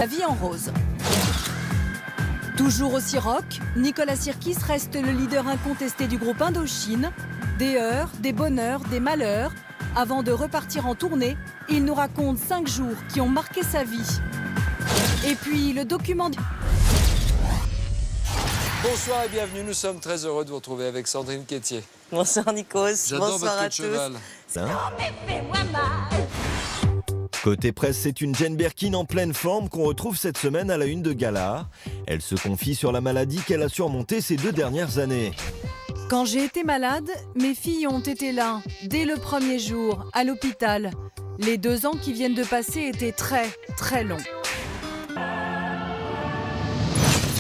La vie en rose. Toujours aussi rock, Nicolas Sirkis reste le leader incontesté du groupe Indochine. Des heures, des bonheurs, des malheurs. Avant de repartir en tournée, il nous raconte 5 jours qui ont marqué sa vie. Et puis le document... Bonsoir et bienvenue, nous sommes très heureux de vous retrouver avec Sandrine Quétier. Bonsoir Nikos, J'adore bonsoir votre à queue de cheval. Côté presse, c'est une Jane Birkin en pleine forme qu'on retrouve cette semaine à la une de Gala. Elle se confie sur la maladie qu'elle a surmontée ces 2 dernières années. Quand j'ai été malade, mes filles ont été là, dès le premier jour, à l'hôpital. Les 2 ans qui viennent de passer étaient très, très longs.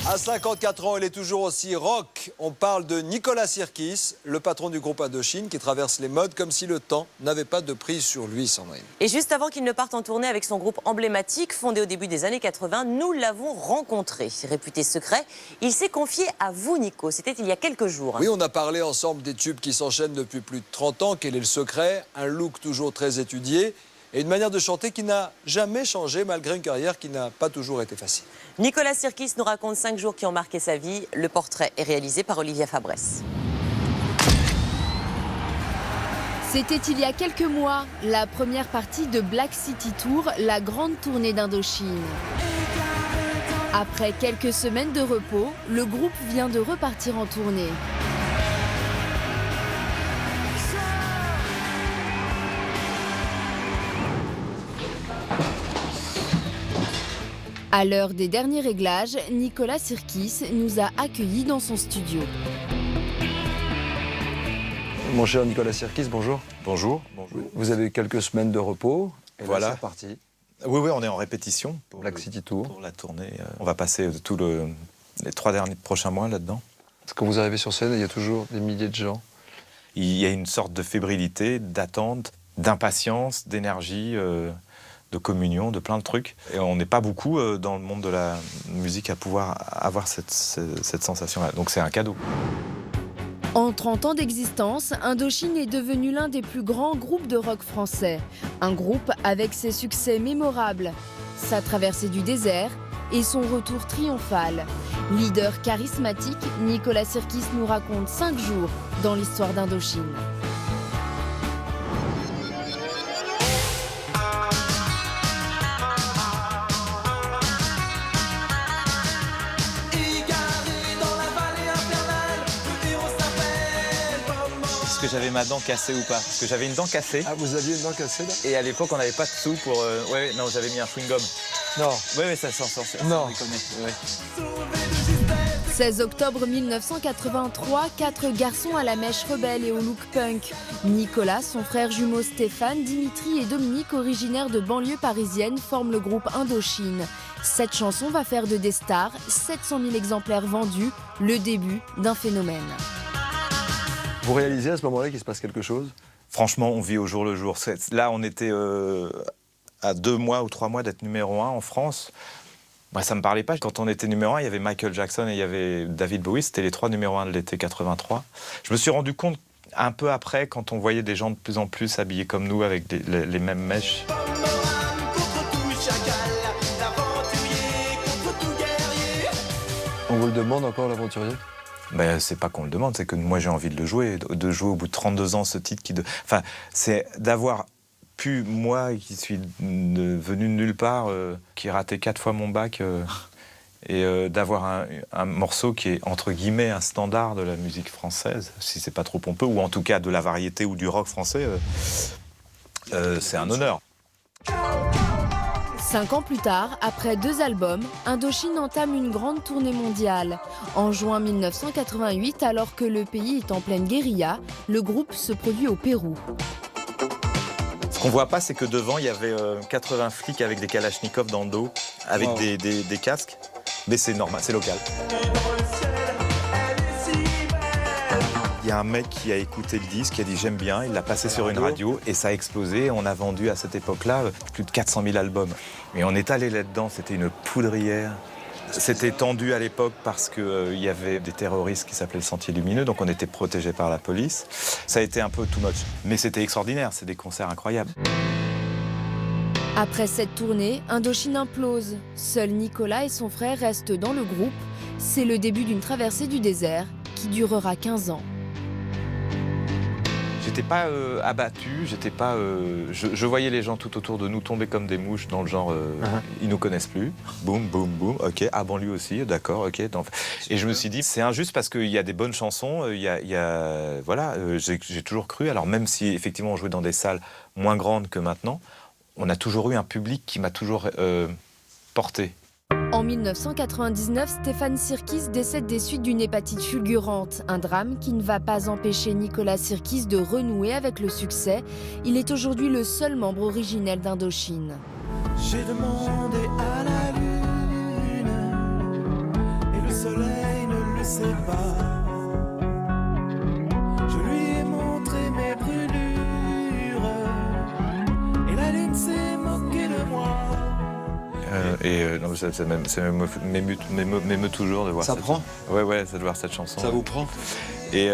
À 54 ans, il est toujours aussi rock. On parle de Nicolas Sirkis, le patron du groupe Indochine, qui traverse les modes comme si le temps n'avait pas de prise sur lui, Sandrine. Et juste avant qu'il ne parte en tournée avec son groupe emblématique, fondé au début des années 80, nous l'avons rencontré. Réputé secret, il s'est confié à vous, Nico. C'était il y a quelques jours. Oui, on a parlé ensemble des tubes qui s'enchaînent depuis plus de 30 ans. Quel est le secret? Un look toujours très étudié et une manière de chanter qui n'a jamais changé malgré une carrière qui n'a pas toujours été facile. Nicolas Sirkis nous raconte 5 jours qui ont marqué sa vie. Le portrait est réalisé par Olivia Fabrès. C'était il y a quelques mois, la première partie de Black City Tour, la grande tournée d'Indochine. Après quelques semaines de repos, le groupe vient de repartir en tournée. À l'heure des derniers réglages, Nicolas Sirkis nous a accueillis dans son studio. Mon cher Nicolas Sirkis, bonjour. Bonjour. Bonjour. Vous avez eu quelques semaines de repos. Et voilà. Là, c'est reparti. Oui, on est en répétition pour Black City Tour. Pour la tournée. On va passer les 3 prochains mois là-dedans. Quand vous arrivez sur scène, il y a toujours des milliers de gens. Il y a une sorte de fébrilité, d'attente, d'impatience, d'énergie, de communion, de plein de trucs. Et on n'est pas beaucoup dans le monde de la musique à pouvoir avoir cette sensation-là. Donc c'est un cadeau. En 30 ans d'existence, Indochine est devenu l'un des plus grands groupes de rock français. Un groupe avec ses succès mémorables, sa traversée du désert et son retour triomphal. Leader charismatique, Nicolas Sirkis nous raconte 5 jours dans l'histoire d'Indochine. Est-ce que j'avais ma dent cassée ou pas? Parce que j'avais une dent cassée. Ah, vous aviez une dent cassée là? Et à l'époque, on n'avait pas de sous pour... Ouais, non, j'avais mis un chewing-gum. Non. Oui, ça sent. Non. Ouais. 16 octobre 1983, 4 garçons à la mèche rebelle et au look punk. Nicolas, son frère jumeau Stéphane, Dimitri et Dominique, originaires de banlieue parisienne, forment le groupe Indochine. Cette chanson va faire de des stars, 700 000 exemplaires vendus, le début d'un phénomène. Vous réalisez à ce moment-là qu'il se passe quelque chose? Franchement, on vit au jour le jour. Là, on était à 2 mois ou 3 mois d'être numéro 1 en France. Bah, ça ne me parlait pas. Quand on était numéro 1, il y avait Michael Jackson et il y avait David Bowie. C'était les 3 numéros 1 de l'été 83. Je me suis rendu compte un peu après, quand on voyait des gens de plus en plus habillés comme nous, avec les mêmes mèches. On vous le demande encore, l'aventurier? Ben, c'est pas qu'on le demande, c'est que moi j'ai envie de le jouer, de jouer au bout de 32 ans ce titre Enfin, c'est d'avoir pu, moi qui suis venu de nulle part, qui ai raté 4 fois mon bac, et d'avoir un morceau qui est entre guillemets un standard de la musique française, si c'est pas trop pompeux, ou en tout cas de la variété ou du rock français, c'est un honneur. 5 ans plus tard, après 2 albums, Indochine entame une grande tournée mondiale. En juin 1988, alors que le pays est en pleine guérilla, le groupe se produit au Pérou. Ce qu'on voit pas, c'est que devant, il y avait 80 flics avec des kalachnikovs dans le dos, avec des casques. Mais c'est normal, c'est local. Il y a un mec qui a écouté le disque, qui a dit j'aime bien, il l'a passé sur une radio et ça a explosé. On a vendu à cette époque-là plus de 400 000 albums. Et on est allé là-dedans, c'était une poudrière. C'était tendu à l'époque parce qu'il y avait des terroristes qui s'appelaient le Sentier Lumineux, donc on était protégés par la police. Ça a été un peu too much, mais c'était extraordinaire, c'est des concerts incroyables. Après cette tournée, Indochine implose. Seuls Nicolas et son frère restent dans le groupe. C'est le début d'une traversée du désert qui durera 15 ans. J'étais pas abattu, j'étais pas. Je voyais les gens tout autour de nous tomber comme des mouches dans le genre. Ils nous connaissent plus. Boum, boum, boum. Ok. Ah bon, lui aussi. D'accord. Ok. Et je me suis dit, c'est injuste parce qu'il y a des bonnes chansons. Voilà. J'ai toujours cru. Alors même si effectivement on jouait dans des salles moins grandes que maintenant, on a toujours eu un public qui m'a toujours porté. En 1999, Stéphane Sirkis décède des suites d'une hépatite fulgurante, un drame qui ne va pas empêcher Nicolas Sirkis de renouer avec le succès. Il est aujourd'hui le seul membre originel d'Indochine. J'ai demandé à la lune et le soleil ne le sait pas. Je lui ai montré mes brûlures et la lune s'est moquée de moi. Non, ça m'émeut toujours de voir Ça prend ? Ouais, de voir cette chanson. Ça vous prend ? Et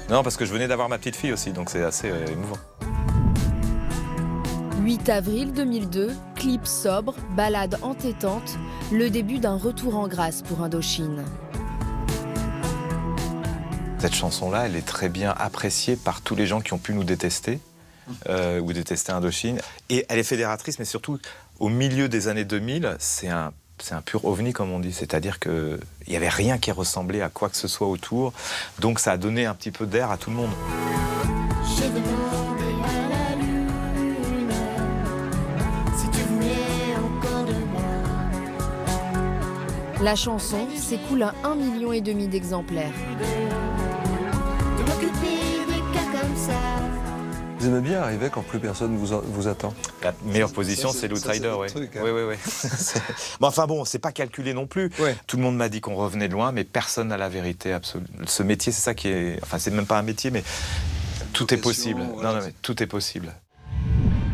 non, parce que je venais d'avoir ma petite fille aussi, donc c'est assez émouvant. 8 avril 2002, clip sobre, ballade entêtante, le début d'un retour en grâce pour Indochine. Cette chanson-là, elle est très bien appréciée par tous les gens qui ont pu nous détester, ou détester Indochine. Et elle est fédératrice, mais surtout, au milieu des années 2000, c'est un pur ovni, comme on dit. C'est-à-dire qu'il n'y avait rien qui ressemblait à quoi que ce soit autour. Donc ça a donné un petit peu d'air à tout le monde. J'ai demandé à la lune si tu voulais encore de moi. La chanson s'écoule à 1,5 million d'exemplaires. De m'occuper des cas comme ça. Vous aimez bien arriver quand plus personne vous attend ? La meilleure position, c'est l'outsider, oui. Oui. Mais enfin bon, c'est pas calculé non plus. Ouais. Tout le monde m'a dit qu'on revenait de loin, mais personne n'a la vérité absolue. Ce métier, c'est ça qui est... Enfin, c'est même pas un métier, mais tout est possible. Voilà. Non, mais tout est possible.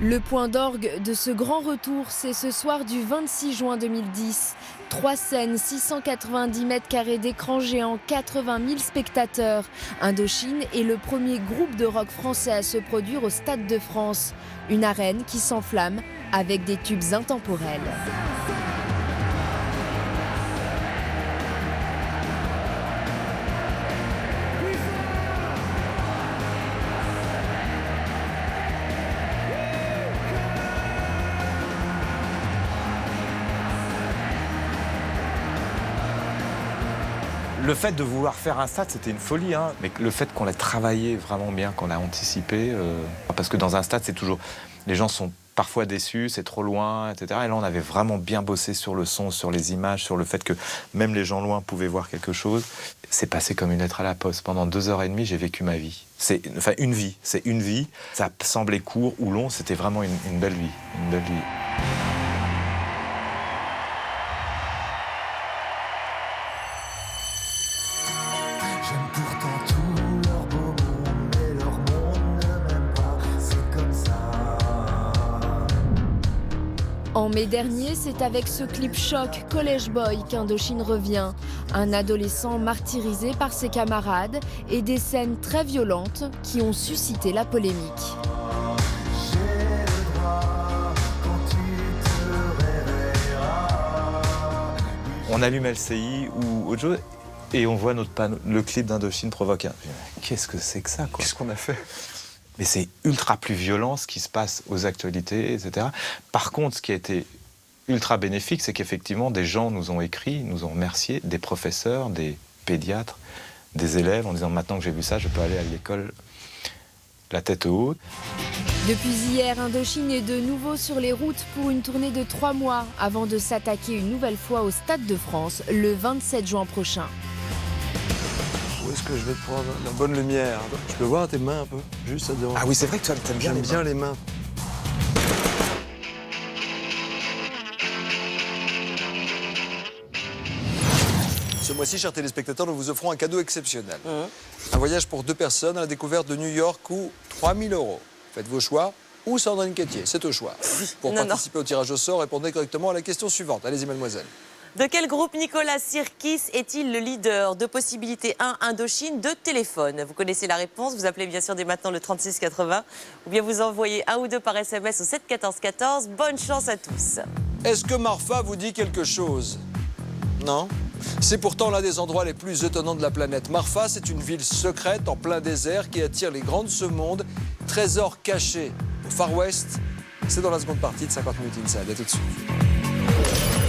Le point d'orgue de ce grand retour, c'est ce soir du 26 juin 2010. 3 scènes, 690 mètres carrés d'écran géant, 80 000 spectateurs. Indochine est le premier groupe de rock français à se produire au Stade de France. Une arène qui s'enflamme avec des tubes intemporels. Le fait de vouloir faire un stade, c'était une folie, hein. Mais le fait qu'on l'ait travaillé vraiment bien, qu'on l'a anticipé, parce que dans un stade, c'est toujours... Les gens sont parfois déçus, c'est trop loin, etc. Et là, on avait vraiment bien bossé sur le son, sur les images, sur le fait que même les gens loin pouvaient voir quelque chose. C'est passé comme une lettre à la poste. Pendant 2h30, j'ai vécu ma vie. C'est une vie. C'est une vie. Ça semblait court ou long, c'était vraiment une belle vie. Une belle vie. J'aime pourtant tout leur beau monde, mais leur monde ne m'aime pas, c'est comme ça. En mai dernier, c'est avec ce clip choc College Boy qu'Indochine revient. Un adolescent martyrisé par ses camarades et des scènes très violentes qui ont suscité la polémique. J'ai le droit quand tu te réveilleras. On allume LCI ou autre chose et on voit le clip d'Indochine provoque un... Qu'est-ce que c'est que ça, quoi ? Qu'est-ce qu'on a fait ? Mais c'est ultra plus violent ce qui se passe aux actualités, etc. Par contre, ce qui a été ultra bénéfique, c'est qu'effectivement, des gens nous ont écrit, nous ont remercié, des professeurs, des pédiatres, des élèves, en disant maintenant que j'ai vu ça, je peux aller à l'école la tête haute. Depuis hier, Indochine est de nouveau sur les routes pour une tournée de 3 mois avant de s'attaquer une nouvelle fois au Stade de France le 27 juin prochain. Où est-ce que je vais te prendre la bonne lumière ? Je peux voir tes mains un peu ? Juste, ça te dérange ? Ah oui, c'est vrai que tu aimes bien J'aime bien les mains. Ce mois-ci, chers téléspectateurs, nous vous offrons un cadeau exceptionnel. Un voyage pour 2 personnes à la découverte de New York ou 3 000 €. Faites vos choix. Ou Sandrine Quétier, c'est au choix. Pour participer au tirage au sort, répondez correctement à la question suivante. Allez-y, mademoiselle. De quel groupe Nicolas Sirkis est-il le leader? Deux possibilités. 1, Indochine. 2, téléphone. Vous connaissez la réponse. Vous appelez bien sûr dès maintenant le 3680 ou bien vous envoyez 1 ou 2 par SMS au 7 14 14. Bonne chance à tous. Est-ce que Marfa vous dit quelque chose? Non? C'est pourtant l'un des endroits les plus étonnants de la planète. Marfa, c'est une ville secrète en plein désert qui attire les grands de ce monde. Trésor caché au Far West. C'est dans la seconde partie de 50 minutes inside. À tout de suite.